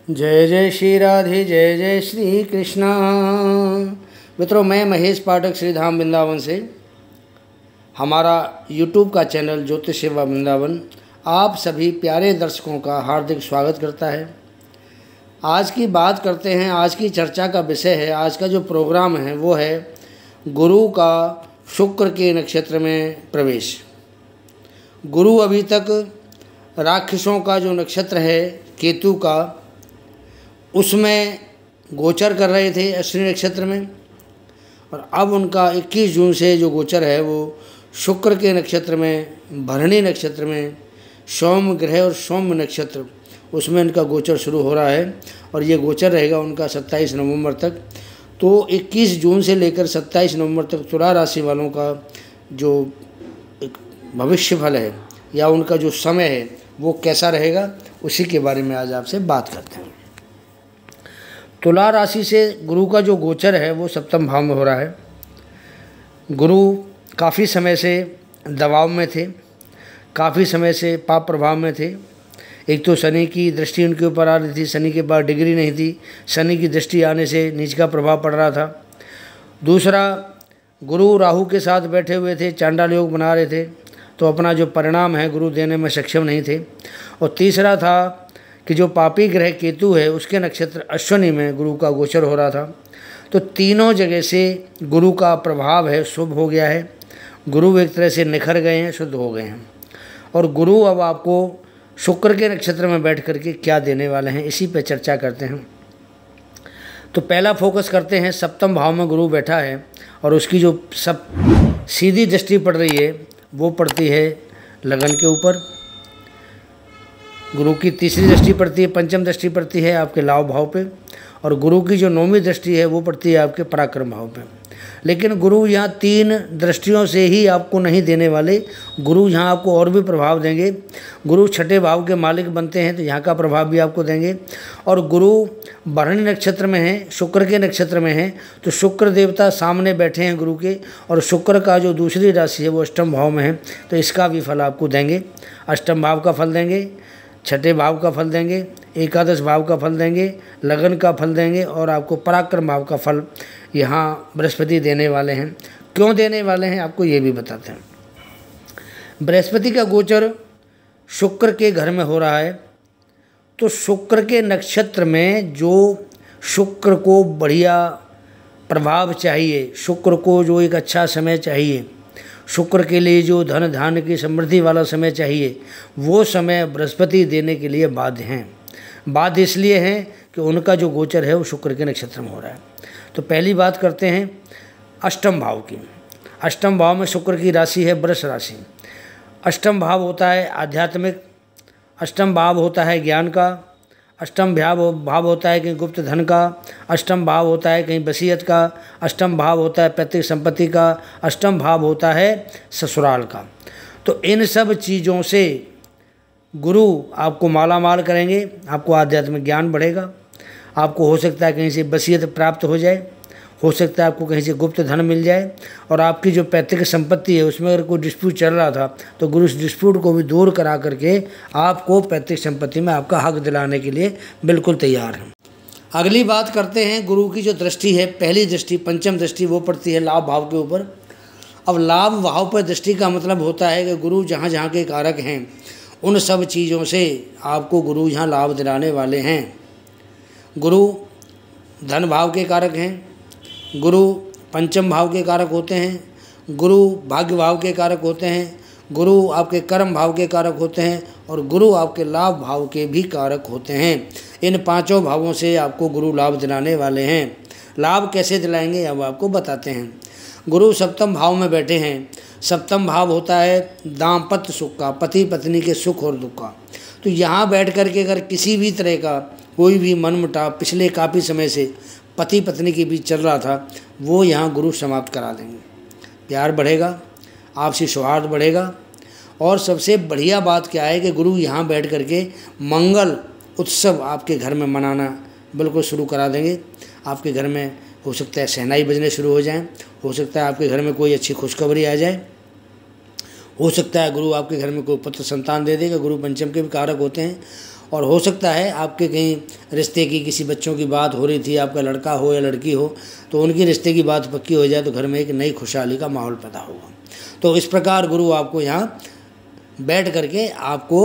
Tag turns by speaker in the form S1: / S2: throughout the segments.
S1: जय जय श्री राधे, जय जय श्री कृष्णा। मित्रों, मैं महेश पाठक श्रीधाम वृंदावन से, हमारा यूट्यूब का चैनल ज्योतिष सेवा वृंदावन आप सभी प्यारे दर्शकों का हार्दिक स्वागत करता है। आज की बात करते हैं, आज की चर्चा का विषय है, आज का जो प्रोग्राम है वो है गुरु का शुक्र के नक्षत्र में प्रवेश। गुरु अभी तक राक्षसों का जो नक्षत्र है केतु का, उसमें गोचर कर रहे थे अश्विनी नक्षत्र में, और अब उनका 21 जून से जो गोचर है वो शुक्र के नक्षत्र में, भरणी नक्षत्र में, सोम ग्रह और सोम नक्षत्र, उसमें उनका गोचर शुरू हो रहा है। और ये गोचर रहेगा उनका 27 नवंबर तक। तो 21 जून से लेकर 27 नवंबर तक तुला राशि वालों का जो भविष्य फल है या उनका जो समय है वो कैसा रहेगा, उसी के बारे में आज आपसे बात करते हैं। तुला राशि से गुरु का जो गोचर है वो सप्तम भाव में हो रहा है। गुरु काफ़ी समय से दबाव में थे, काफ़ी समय से पाप प्रभाव में थे। एक तो शनि की दृष्टि उनके ऊपर आ रही थी, शनि के पास डिग्री नहीं थी, शनि की दृष्टि आने से नीच का प्रभाव पड़ रहा था। दूसरा, गुरु राहु के साथ बैठे हुए थे, चांडाल योग बना रहे थे, तो अपना जो परिणाम है गुरु देने में सक्षम नहीं थे। और तीसरा था कि जो पापी ग्रह केतु है उसके नक्षत्र अश्विनी में गुरु का गोचर हो रहा था। तो तीनों जगह से गुरु का प्रभाव है शुभ हो गया है। गुरु एक तरह से निखर गए हैं, शुद्ध हो गए हैं। और गुरु अब आपको शुक्र के नक्षत्र में बैठ करके क्या देने वाले हैं, इसी पे चर्चा करते हैं। तो पहला फोकस करते हैं, सप्तम भाव में गुरु बैठा है और उसकी जो सब सीधी दृष्टि पड़ रही है वो पड़ती है लगन के ऊपर। गुरु की तीसरी दृष्टि पड़ती है, पंचम दृष्टि पड़ती है आपके लाभ भाव पे, और गुरु की जो नौवीं दृष्टि है वो पड़ती है आपके पराक्रम भाव पे। लेकिन गुरु यहाँ 3 दृष्टियों से ही आपको नहीं देने वाले, गुरु यहाँ आपको और भी प्रभाव देंगे। गुरु छठे भाव के मालिक बनते हैं तो यहाँ का प्रभाव भी आपको देंगे। और गुरु भरणी नक्षत्र में है, शुक्र के नक्षत्र में है, तो शुक्र देवता सामने बैठे हैं गुरु के, और शुक्र का जो दूसरी राशि है वो अष्टम भाव में है, तो इसका भी फल आपको देंगे। अष्टम भाव का फल देंगे, छठे भाव का फल देंगे, एकादश भाव का फल देंगे, लगन का फल देंगे, और आपको पराक्रम भाव का फल यहाँ बृहस्पति देने वाले हैं। क्यों देने वाले हैं आपको ये भी बताते हैं। बृहस्पति का गोचर शुक्र के घर में हो रहा है, तो शुक्र के नक्षत्र में जो शुक्र को बढ़िया प्रभाव चाहिए, शुक्र को जो एक अच्छा समय चाहिए, शुक्र के लिए जो धन धान्य की समृद्धि वाला समय चाहिए, वो समय बृहस्पति देने के लिए बाध्य हैं। बाध्य इसलिए हैं कि उनका जो गोचर है वो शुक्र के नक्षत्र में हो रहा है। तो पहली बात करते हैं अष्टम भाव की। अष्टम भाव में शुक्र की राशि है वृष राशि। अष्टम भाव होता है आध्यात्मिक, अष्टम भाव होता है ज्ञान का, अष्टम भाव होता है कहीं गुप्त धन का, अष्टम भाव होता है कहीं वसीयत का, अष्टम भाव होता है पैतृक संपत्ति का, अष्टम भाव होता है ससुराल का। तो इन सब चीज़ों से गुरु आपको माला माल करेंगे, आपको आध्यात्मिक ज्ञान बढ़ेगा, आपको हो सकता है कहीं से वसीयत प्राप्त हो जाए, हो सकता है आपको कहीं से गुप्त धन मिल जाए, और आपकी जो पैतृक संपत्ति है उसमें अगर कोई डिस्प्यूट चल रहा था तो गुरु उस डिस्प्यूट को भी दूर करा करके आपको पैतृक संपत्ति में आपका हक दिलाने के लिए बिल्कुल तैयार हैं। अगली बात करते हैं, गुरु की जो दृष्टि है, पहली दृष्टि, पंचम दृष्टि, वो पड़ती है लाभ भाव के ऊपर। अब लाभ भाव पर दृष्टि का मतलब होता है कि गुरु जहाँ जहाँ के कारक हैं उन सब चीज़ों से आपको गुरु यहाँ लाभ दिलाने वाले हैं। गुरु धन भाव के कारक हैं, गुरु पंचम भाव के कारक होते हैं, गुरु भाग्य भाव के कारक होते हैं, गुरु आपके कर्म भाव के कारक होते हैं, और गुरु आपके लाभ भाव के भी कारक होते हैं। इन 5 भावों से आपको गुरु लाभ दिलाने वाले हैं। लाभ कैसे दिलाएंगे अब आपको बताते हैं। गुरु सप्तम भाव में बैठे हैं। सप्तम भाव होता है दाम्पत्य सुख का, पति पत्नी के सुख और दुख का। तो यहाँ बैठ कर के अगर किसी भी तरह का कोई भी मनमुटाव पिछले काफ़ी समय से पति पत्नी के बीच चल रहा था, वो यहाँ गुरु समाप्त करा देंगे। प्यार बढ़ेगा, आपसी सौहार्द बढ़ेगा, और सबसे बढ़िया बात क्या है कि गुरु यहाँ बैठ कर के मंगल उत्सव आपके घर में मनाना बिल्कुल शुरू करा देंगे। आपके घर में हो सकता है शहनाई बजने शुरू हो जाएं, हो सकता है आपके घर में कोई अच्छी खुशखबरी आ जाए, हो सकता है गुरु आपके घर में कोई पुत्र संतान दे देगा। गुरु पंचम के भी कारक होते हैं। और हो सकता है आपके कहीं रिश्ते की किसी बच्चों की बात हो रही थी, आपका लड़का हो या लड़की हो, तो उनकी रिश्ते की बात पक्की हो जाए तो घर में एक नई खुशहाली का माहौल पैदा होगा। तो इस प्रकार गुरु आपको यहाँ बैठ करके आपको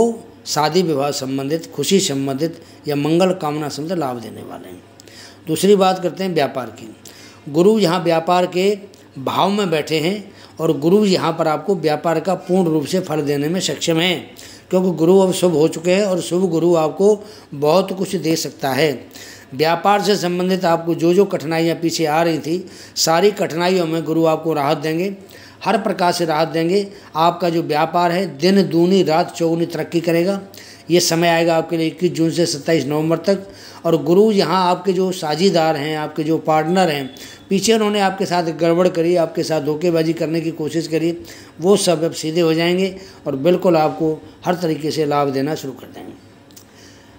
S1: शादी विवाह संबंधित, खुशी संबंधित या मंगल कामना संबंधित लाभ देने वाले हैं। दूसरी बात करते हैं व्यापार की। गुरु यहाँ व्यापार के भाव में बैठे हैं और गुरु यहाँ पर आपको व्यापार का पूर्ण रूप से फल देने में सक्षम हैं, क्योंकि गुरु अब शुभ हो चुके हैं और शुभ गुरु आपको बहुत कुछ दे सकता है। व्यापार से संबंधित आपको जो जो कठिनाइयाँ पीछे आ रही थी, सारी कठिनाइयों में गुरु आपको राहत देंगे, हर प्रकार से राहत देंगे। आपका जो व्यापार है दिन दूनी रात चौगुनी तरक्की करेगा। ये समय आएगा आपके लिए 21 जून से 27 नवंबर तक। और गुरु यहाँ आपके जो साझीदार हैं, आपके जो पार्टनर हैं, पीछे उन्होंने आपके साथ गड़बड़ करी, आपके साथ धोखेबाजी करने की कोशिश करी, वो सब अब सीधे हो जाएंगे और बिल्कुल आपको हर तरीके से लाभ देना शुरू कर देंगे।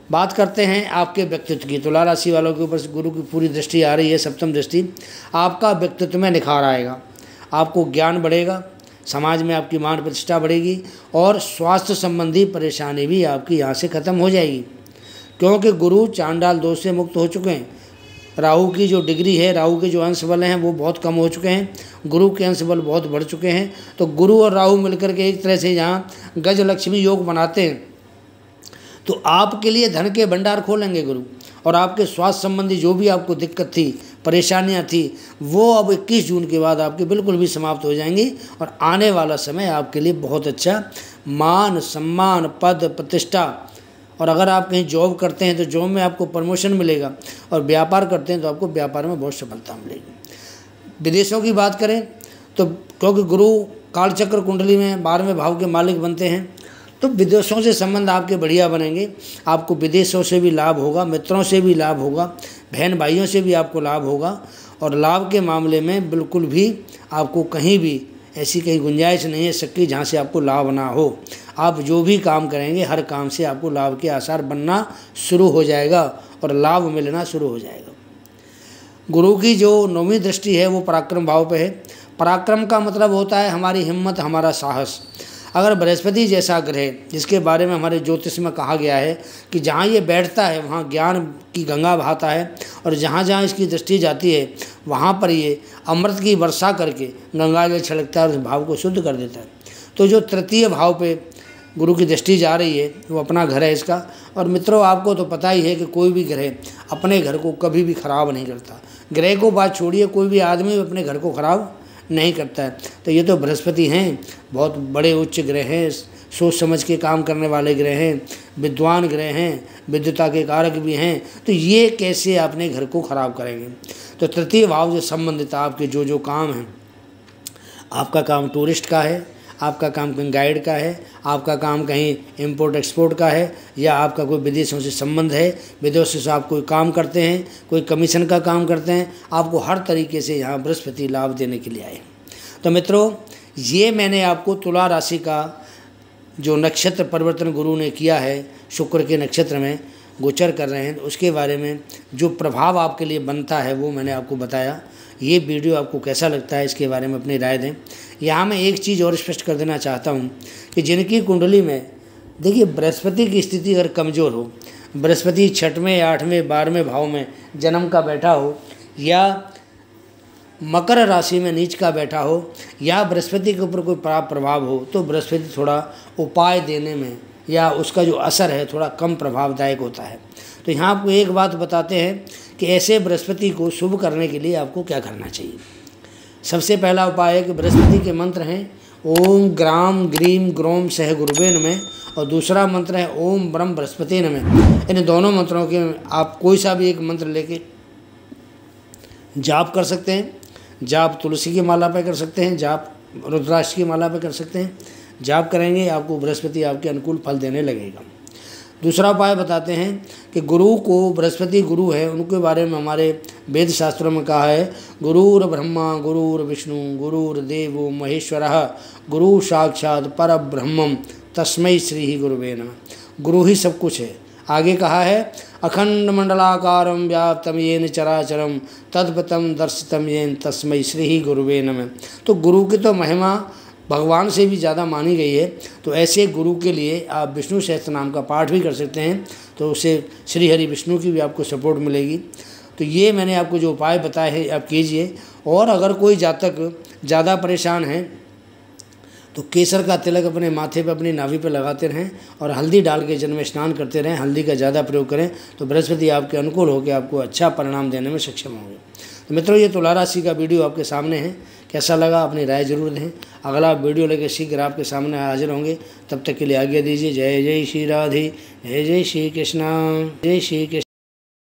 S1: बात करते हैं आपके व्यक्तित्व की। तुला राशि वालों के ऊपर गुरु की पूरी दृष्टि आ रही है, सप्तम दृष्टि। आपका व्यक्तित्व में निखार आएगा, आपको ज्ञान बढ़ेगा, समाज में आपकी मान प्रतिष्ठा बढ़ेगी और स्वास्थ्य संबंधी परेशानी भी आपकी यहाँ से खत्म हो जाएगी, क्योंकि गुरु चांडाल दोष से मुक्त हो चुके हैं। राहु की जो डिग्री है, राहु के जो अंश बल हैं वो बहुत कम हो चुके हैं, गुरु के अंश बल बहुत बढ़ चुके हैं। तो गुरु और राहु मिलकर के एक तरह से यहाँ गज लक्ष्मी योग बनाते हैं, तो आपके लिए धन के भंडार खोलेंगे गुरु। और आपके स्वास्थ्य संबंधी जो भी आपको दिक्कत थी, परेशानियां थी, वो अब 21 जून के बाद आपके बिल्कुल भी समाप्त हो जाएंगी और आने वाला समय आपके लिए बहुत अच्छा मान सम्मान पद प्रतिष्ठा। और अगर आप कहीं जॉब करते हैं तो जॉब में आपको प्रमोशन मिलेगा और व्यापार करते हैं तो आपको व्यापार में बहुत सफलता मिलेगी। विदेशों की बात करें तो क्योंकि गुरु कालचक्र कुंडली में 12वें भाव के मालिक बनते हैं, तो विदेशों से संबंध आपके बढ़िया बनेंगे। आपको विदेशों से भी लाभ होगा, मित्रों से भी लाभ होगा, बहन भाइयों से भी आपको लाभ होगा। और लाभ के मामले में बिल्कुल भी आपको कहीं भी ऐसी कहीं गुंजाइश नहीं है सकती जहाँ से आपको लाभ ना हो। आप जो भी काम करेंगे हर काम से आपको लाभ के आसार बनना शुरू हो जाएगा और लाभ मिलना शुरू हो जाएगा। गुरु की जो 9वीं दृष्टि है वो पराक्रम भाव पे है। पराक्रम का मतलब होता है हमारी हिम्मत, हमारा साहस। अगर बृहस्पति जैसा ग्रह, जिसके बारे में हमारे ज्योतिष में कहा गया है कि जहाँ ये बैठता है वहाँ ज्ञान की गंगा बहाता है और जहाँ जहाँ इसकी दृष्टि जाती है वहाँ पर ये अमृत की वर्षा करके गंगा जल छिड़कता है और उस भाव को शुद्ध कर देता है। तो जो तृतीय भाव पे गुरु की दृष्टि जा रही है वो अपना घर है इसका। और मित्रों, आपको तो पता ही है कि कोई भी ग्रह अपने घर को कभी भी खराब नहीं करता। ग्रह को बात छोड़िए, कोई भी आदमी अपने घर को खराब नहीं करता है। तो ये तो बृहस्पति हैं, बहुत बड़े उच्च ग्रह हैं, सोच समझ के काम करने वाले ग्रह हैं, विद्वान ग्रह हैं, विद्युता के कारक भी हैं। तो ये कैसे अपने घर को खराब करेंगे। तो तृतीय भाव से संबंधित आपके जो जो काम हैं, आपका काम टूरिस्ट का है, आपका काम कहीं गाइड का है, आपका काम कहीं इंपोर्ट एक्सपोर्ट का है, या आपका कोई विदेशों से संबंध है, विदेशों से आप कोई काम करते हैं, कोई कमीशन का काम करते हैं, आपको हर तरीके से यहाँ बृहस्पति लाभ देने के लिए आए। तो मित्रों, ये मैंने आपको तुला राशि का जो नक्षत्र परिवर्तन गुरु ने किया है, शुक्र के नक्षत्र में गोचर कर रहे हैं, उसके बारे में जो प्रभाव आपके लिए बनता है वो मैंने आपको बताया। ये वीडियो आपको कैसा लगता है इसके बारे में अपनी राय दें। यहाँ मैं एक चीज़ और स्पष्ट कर देना चाहता हूँ कि जिनकी कुंडली में देखिए बृहस्पति की स्थिति अगर कमज़ोर हो, बृहस्पति 6वें 8वें 12वें भाव में जन्म का बैठा हो, या मकर राशि में नीच का बैठा हो, या बृहस्पति के ऊपर कोई प्रभाव हो, तो बृहस्पति थोड़ा उपाय देने में या उसका जो असर है थोड़ा कम प्रभावदायक होता है। तो यहाँ आपको एक बात बताते हैं कि ऐसे बृहस्पति को शुभ करने के लिए आपको क्या करना चाहिए। सबसे पहला उपाय है कि बृहस्पति के मंत्र हैं ओम ग्राम ग्रीम ग्रोम सह गुरुवे नमः, और दूसरा मंत्र है ओम ब्रह्म बृहस्पति नमः। इन दोनों मंत्रों के आप कोई सा भी एक मंत्र लेके जाप कर सकते हैं। जाप तुलसी की माला पे कर सकते हैं, जाप रुद्राक्ष की माला पे कर सकते हैं। जाप करेंगे आपको बृहस्पति आपके अनुकूल फल देने लगेगा। दूसरा उपाय बताते हैं कि गुरु को, बृहस्पति गुरु है, उनके बारे में हमारे वेद शास्त्रों में कहा है गुरुर ब्रह्मा गुरुर विष्णु गुरुर्देवो महेश्वरः गुरु साक्षात परब्रह्मम तस्मै श्री ही गुरुवे नमः। गुरु ही सब कुछ है। आगे कहा है अखंड मंडलाकारं व्याप्तं येन चराचरं तद्भुतं दर्शितं येन तस्मै श्री ही गुरुवे नमः। तो गुरु की तो महिमा भगवान से भी ज़्यादा मानी गई है। तो ऐसे गुरु के लिए आप विष्णु सहस्त्र नाम का पाठ भी कर सकते हैं, तो उससे श्री हरि विष्णु की भी आपको सपोर्ट मिलेगी। तो ये मैंने आपको जो उपाय बताए हैं आप कीजिए। और अगर कोई जातक ज़्यादा परेशान है तो केसर का तिलक अपने माथे पर, अपनी नाभि पर लगाते रहें और हल्दी डाल के जल में स्नान करते रहें। हल्दी का ज़्यादा प्रयोग करें तो बृहस्पति आपके अनुकूल होकर आपको अच्छा परिणाम देने में सक्षम होंगे। तो मित्रों, ये तुला राशि का वीडियो आपके सामने है, कैसा लगा अपनी राय जरूर दें। अगला वीडियो लेकर शीघ्र आपके सामने हाजिर होंगे, तब तक के लिए आज्ञा दीजिए। जय जय श्री राधे, जय जय श्री कृष्णा, जय श्री कृष्ण।